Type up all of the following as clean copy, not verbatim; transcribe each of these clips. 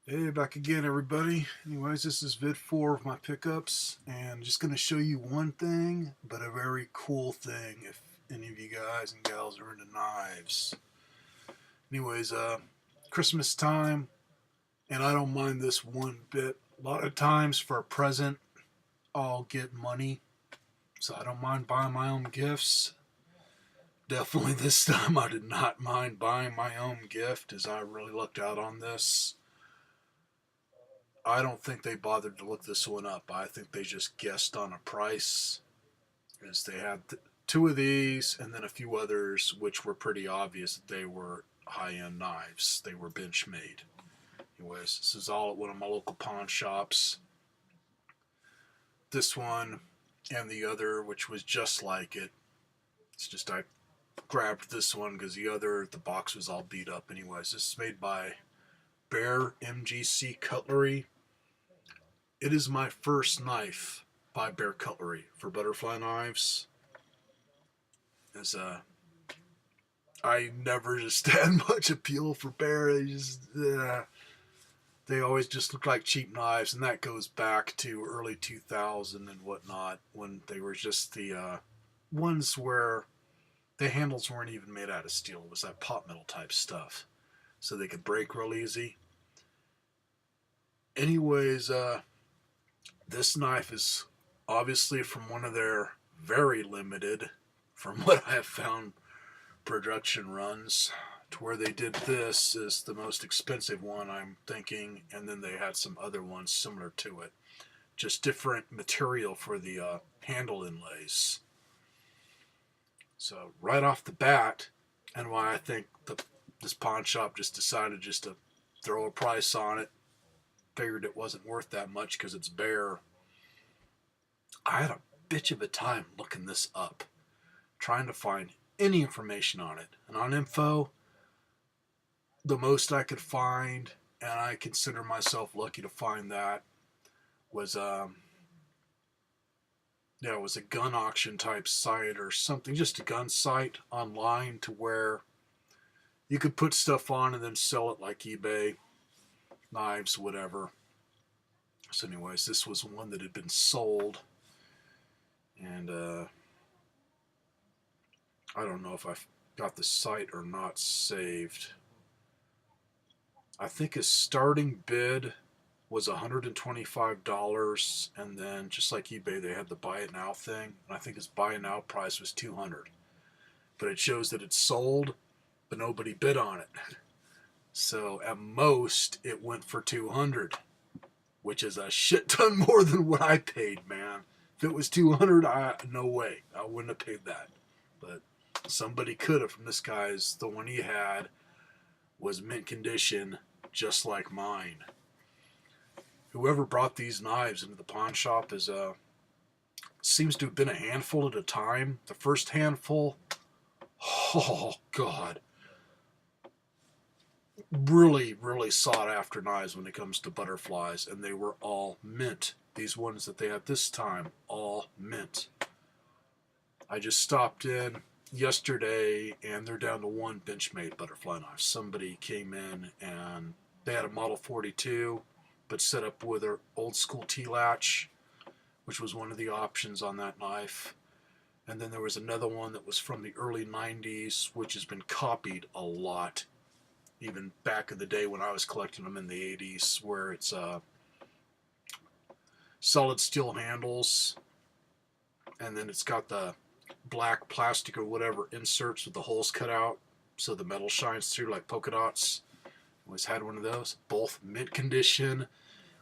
Hey, back again, everybody. Anyways, this is vid 4 of my pickups, and just going to show you one thing, but a very cool thing if any of you guys and gals are into knives. Anyways, Christmas time, and I don't mind this one bit. A lot of times for a present, I'll get money, so I don't mind buying my own gifts. Definitely this time, I did not mind buying my own gift, as I really looked out on this. I don't think they bothered to look this one up. I think they just guessed on a price, as they had two of these and then a few others, which were pretty obvious that they were high-end knives. They were bench made. Anyways, this is all at one of my local pawn shops. This one and the other, which was just like it. It's just I grabbed this one because the box was all beat up. Anyways, this is made by Bear MGC Cutlery. It is my first knife by Bear Cutlery for butterfly knives. As I never just had much appeal for Bear. They always just look like cheap knives, and that goes back to early 2000 and whatnot, when they were just the ones where the handles weren't even made out of steel. It was that pot metal type stuff, so they could break real easy. Anyways, this knife is obviously from one of their very limited, from what I have found, production runs, to where they did this is the most expensive one, I'm thinking, and then they had some other ones similar to it. Just different material for the handle inlays. So right off the bat, and why I think this pawn shop just decided just to throw a price on it, figured it wasn't worth that much because it's Bear. I had a bitch of a time looking this up, trying to find any information on it. And on info, the most I could find, and I consider myself lucky to find that, was it was a gun auction type site or something, just a gun site online, to where you could put stuff on and then sell it like eBay, knives, whatever. So, anyways, this was one that had been sold, and I don't know if I got the site or not saved. I think his starting bid was $125, and then just like eBay, they had the buy it now thing, and I think his buy it now price was $200. But it shows that it's sold, but nobody bid on it. So at most, it went for $200, which is a shit ton more than what I paid, man. If it was $200, no way, I wouldn't have paid that. But somebody could have. From this guy's, the one he had was mint condition, just like mine. Whoever brought these knives into the pawn shop seems to have been a handful at a time. The first handful, oh god, really, really sought after knives when it comes to butterflies, and they were all mint. These ones that they had this time, all mint. I just stopped in yesterday, and they're down to one Benchmade butterfly knife. Somebody came in and they had a Model 42, but set up with their old school T-latch, which was one of the options on that knife. And then there was another one that was from the early 90s, which has been copied a lot, even back in the day when I was collecting them in the 80s, where it's solid steel handles, and then it's got the black plastic or whatever inserts with the holes cut out so the metal shines through like polka dots. Always had one of those, both mint condition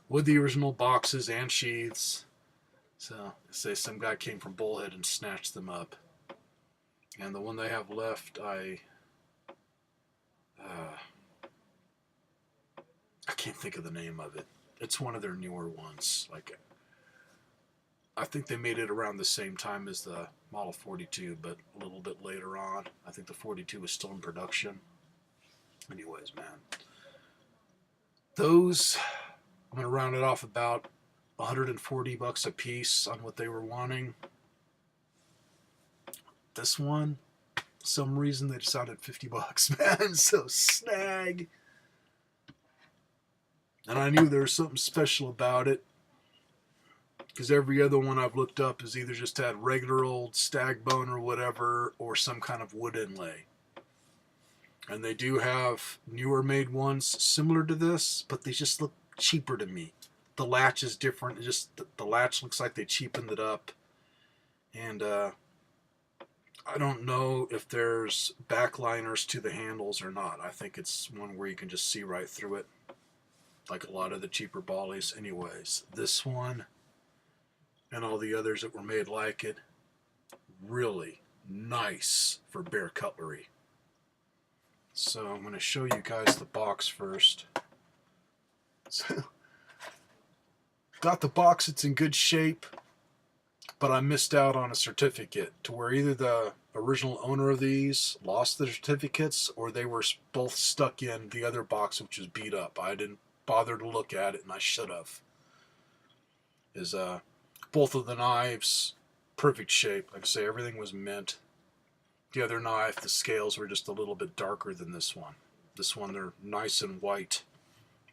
with the original boxes and sheaths. So say some guy came from Bullhead and snatched them up. And the one they have left, I can't think of the name of it. It's one of their newer ones. Like, I think they made it around the same time as the Model 42, but a little bit later on. I think the 42 was still in production. Anyways, man, those, I'm gonna round it off about $140 a piece on what they were wanting. This one, some reason they decided $50, man. So snag. And I knew there was something special about it, because every other one I've looked up has either just had regular old stag bone or whatever, or some kind of wood inlay. And they do have newer made ones similar to this, but they just look cheaper to me. The latch is different. It just the latch looks like they cheapened it up. And I don't know if there's backliners to the handles or not. I think it's one where you can just see right through it, like a lot of the cheaper Bollies. Anyways, this one and all the others that were made like it, really nice for bear cutlery. So I'm going to show you guys the box first. So, got the box, it's in good shape, but I missed out on a certificate to where either the original owner of these lost the certificates or they were both stuck in the other box, which was beat up. I didn't bother to look at it, and I should have. Is both of the knives, perfect shape. Like I say, everything was mint. The other knife, the scales were just a little bit darker than this one. This one, they're nice and white.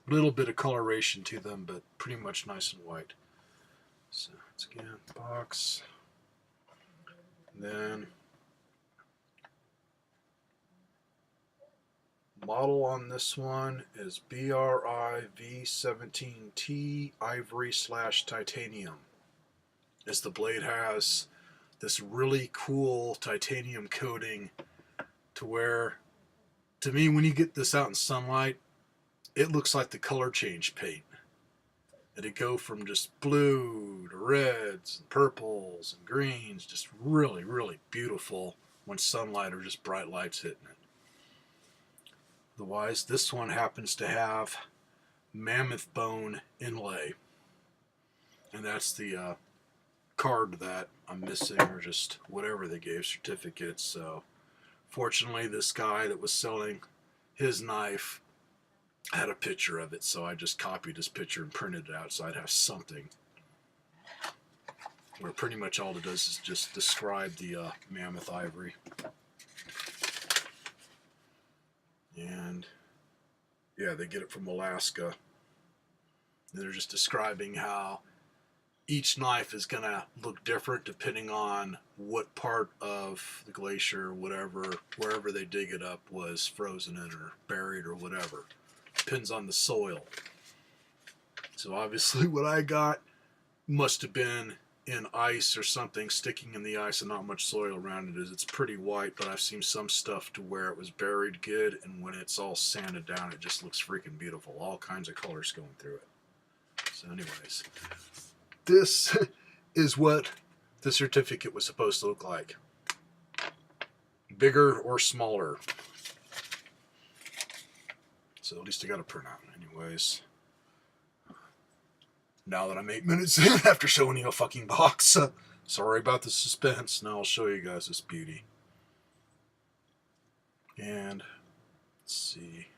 A little bit of coloration to them, but pretty much nice and white. So, let's get the box. Then, model on this one is BRI V17T Ivory / Titanium. As the blade has this really cool titanium coating to where, to me, when you get this out in sunlight, it looks like the color change paint. It'd go from just blue to reds and purples and greens, just really, really beautiful when sunlight or just bright lights hitting it. Otherwise, this one happens to have mammoth bone inlay, and that's the card that I'm missing, or just whatever they gave certificates. So fortunately, this guy that was selling his knife had a picture of it, so I just copied his picture and printed it out so I'd have something. Where pretty much all it does is just describe the mammoth ivory. And yeah, they get it from Alaska. And they're just describing how each knife is going to look different depending on what part of the glacier or whatever, wherever they dig it up, was frozen in or buried or whatever. Depends on the soil. So obviously what I got must have been in ice or something, sticking in the ice and not much soil around it. It's pretty white, but I've seen some stuff to where it was buried good, and when it's all sanded down, it just looks freaking beautiful. All kinds of colors going through it. So anyways, this is what the certificate was supposed to look like. Bigger or smaller. So at least I got a printout. Anyways, now that I'm 8 minutes in after showing you a fucking box, sorry about the suspense. Now I'll show you guys this beauty. And let's see.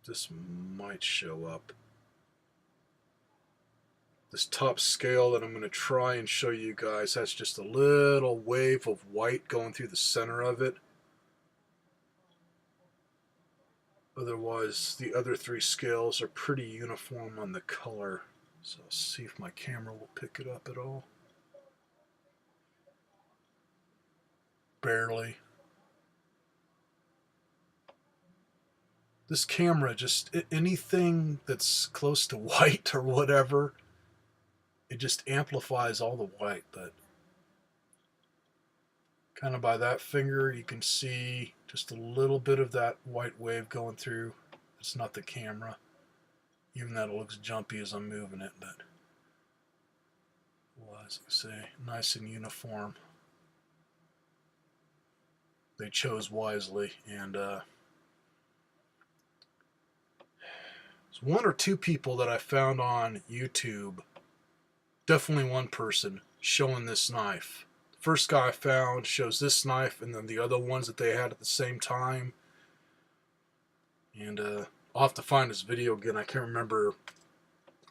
This might show up. This top scale that I'm going to try and show you guys has just a little wave of white going through the center of it. Otherwise, the other three scales are pretty uniform on the color. So I'll see if my camera will pick it up at all. Barely. This camera, just anything that's close to white or whatever, it just amplifies all the white. But kind of by that finger, you can see just a little bit of that white wave going through. It's not the camera. Even that it looks jumpy as I'm moving it, but well, as I say, nice and uniform. They chose wisely, and there's one or two people that I found on YouTube, definitely one person, showing this knife. The first guy I found shows this knife, and then the other ones that they had at the same time. And I'll have to find his video again. I can't remember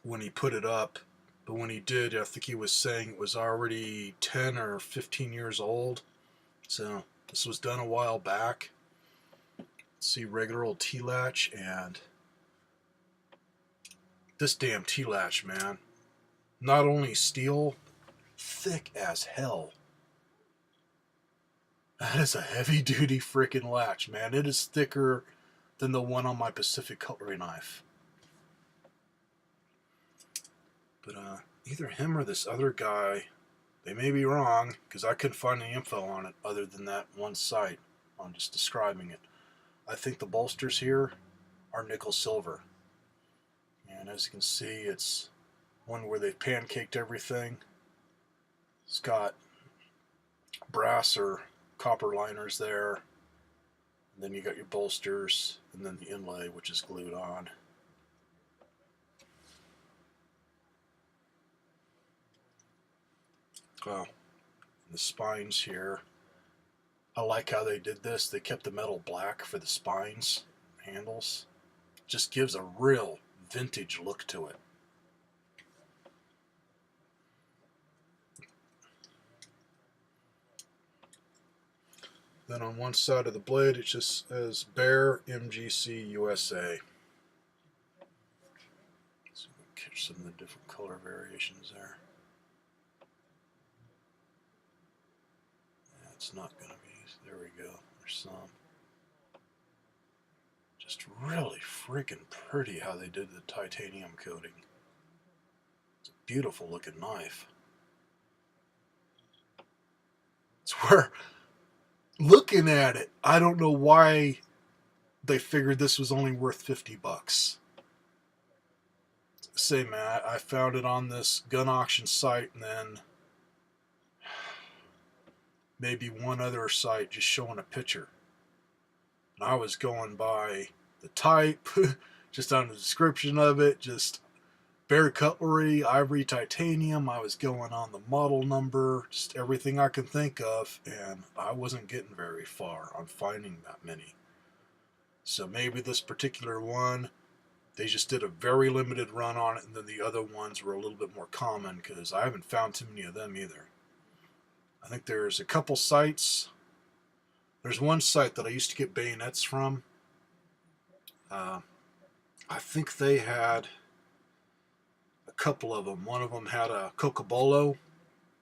when he put it up, but when he did, I think he was saying it was already 10 or 15 years old. So this was done a while back. Let's see, regular old T-latch, and This damn T-latch, man. Not only steel, thick as hell. That is a heavy-duty freaking latch, man. It is thicker than the one on my Pacific cutlery knife. But either him or this other guy, they may be wrong, because I couldn't find any info on it other than that one site on just describing it. I think the bolsters here are nickel silver. And as you can see, it's one where they've pancaked everything. It's got brass or copper liners there. And then you got your bolsters, and then the inlay, which is glued on. Well, the spines here, I like how they did this. They kept the metal black for the spines, handles. Just gives a real vintage look to it. Then on one side of the blade, it just says Bear MGC USA. So we can catch some of the different color variations there. Yeah, it's not going to be. There we go. There's some. Just really freaking pretty how they did the titanium coating. It's a beautiful looking knife. It's where, looking at it, I don't know why they figured this was only worth $50. Say, man, I found it on this gun auction site, and then maybe one other site just showing a picture. And I was going by the type, just on the description of it, just Bear cutlery, ivory, titanium. I was going on the model number, just everything I could think of, and I wasn't getting very far on finding that many. So maybe this particular one, they just did a very limited run on it, and then the other ones were a little bit more common, because I haven't found too many of them either. I think there's a couple sites. There's one site that I used to get bayonets from. I think they had a couple of them. One of them had a cocobolo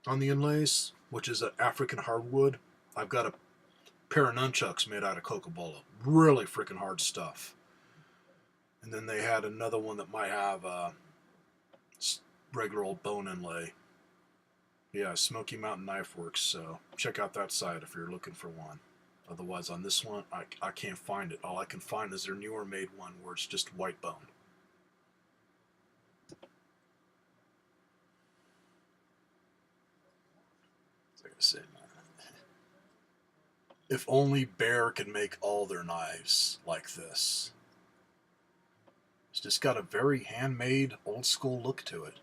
on the inlays, which is an African hardwood. I've got a pair of nunchucks made out of cocobolo. Really freaking hard stuff. And then they had another one that might have a regular old bone inlay. Yeah, Smoky Mountain Knife Works, so check out that site if you're looking for one. Otherwise, on this one, I can't find it. All I can find is their newer made one where it's just white bone. Like I said, if only Bear could make all their knives like this. It's just got a very handmade, old school look to it.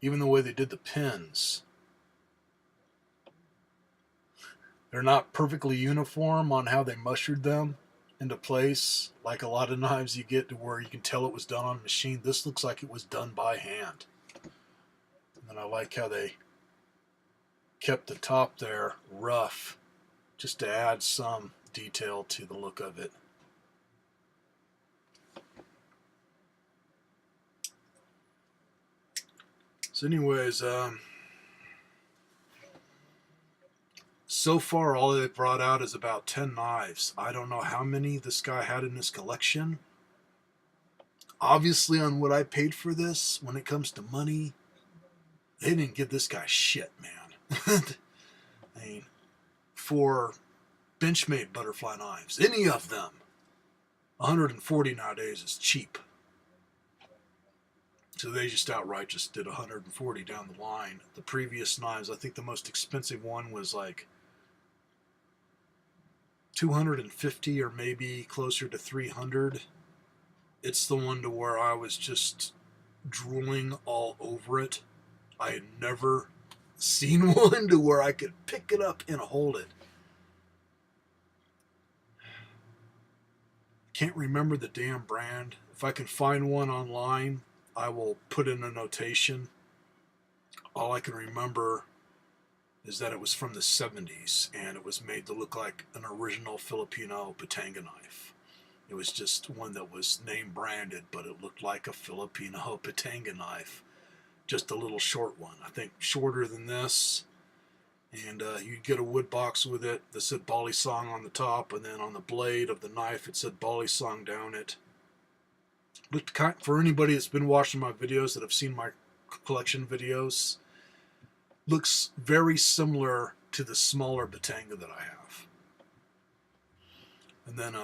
Even the way they did the pins. They're not perfectly uniform on how they mushered them into place, like a lot of knives you get to where you can tell it was done on a machine. This looks like it was done by hand. And then I like how they kept the top there rough, just to add some detail to the look of it. So anyways, so far all they've brought out is about 10 knives. I don't know how many this guy had in his collection. Obviously, on what I paid for this, when it comes to money, they didn't give this guy shit, man. I mean, for Benchmade butterfly knives, any of them, $140 nowadays is cheap. So they just outright just did $140 down the line. The previous knives, I think the most expensive one was like $250 or maybe closer to $300. It's the one to where I was just drooling all over it. I had never seen one to where I could pick it up and hold it. Can't remember the damn brand. If I can find one online, I will put in a notation. All I can remember is that it was from the 70s, and it was made to look like an original Filipino Batanga knife. It was just one that was name branded, but it looked like a Filipino Batanga knife. Just a little short one. I think shorter than this. And you'd get a wood box with it that said Balisong on the top, and then on the blade of the knife it said Balisong down it. Looked kind, for anybody that's been watching my videos that have seen my collection videos, looks very similar to the smaller Batanga that I have. And then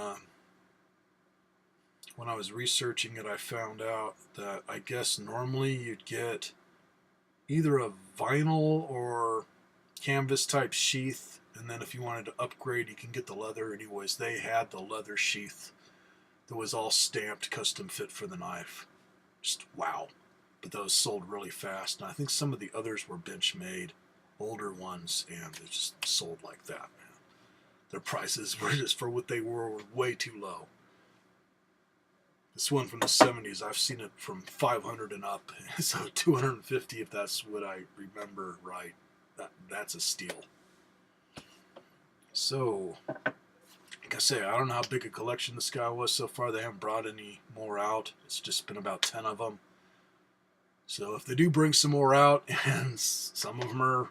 when I was researching it, I found out that I guess normally you'd get either a vinyl or canvas type sheath, and then if you wanted to upgrade you can get the leather. Anyways, they had the leather sheath that was all stamped custom fit for the knife. Just wow. But those sold really fast, and I think some of the others were bench made, older ones, and they just sold like that, man. Their prices were just, for what they were way too low. This one from the 70s, I've seen it from 500 and up, so 250 if that's what I remember right. That's a steal. So, like I say, I don't know how big a collection this guy was so far. They haven't brought any more out. It's just been about 10 of them. So if they do bring some more out, and some of them are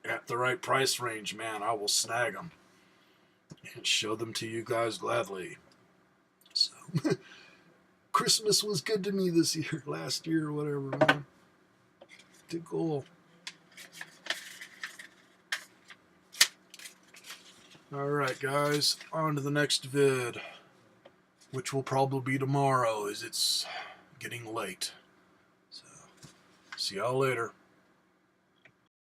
at the right price range, man, I will snag them and show them to you guys gladly. So, Christmas was good to me this year, last year, or whatever, man. Did cool. Alright guys, on to the next vid, which will probably be tomorrow as it's getting late. So, see y'all later.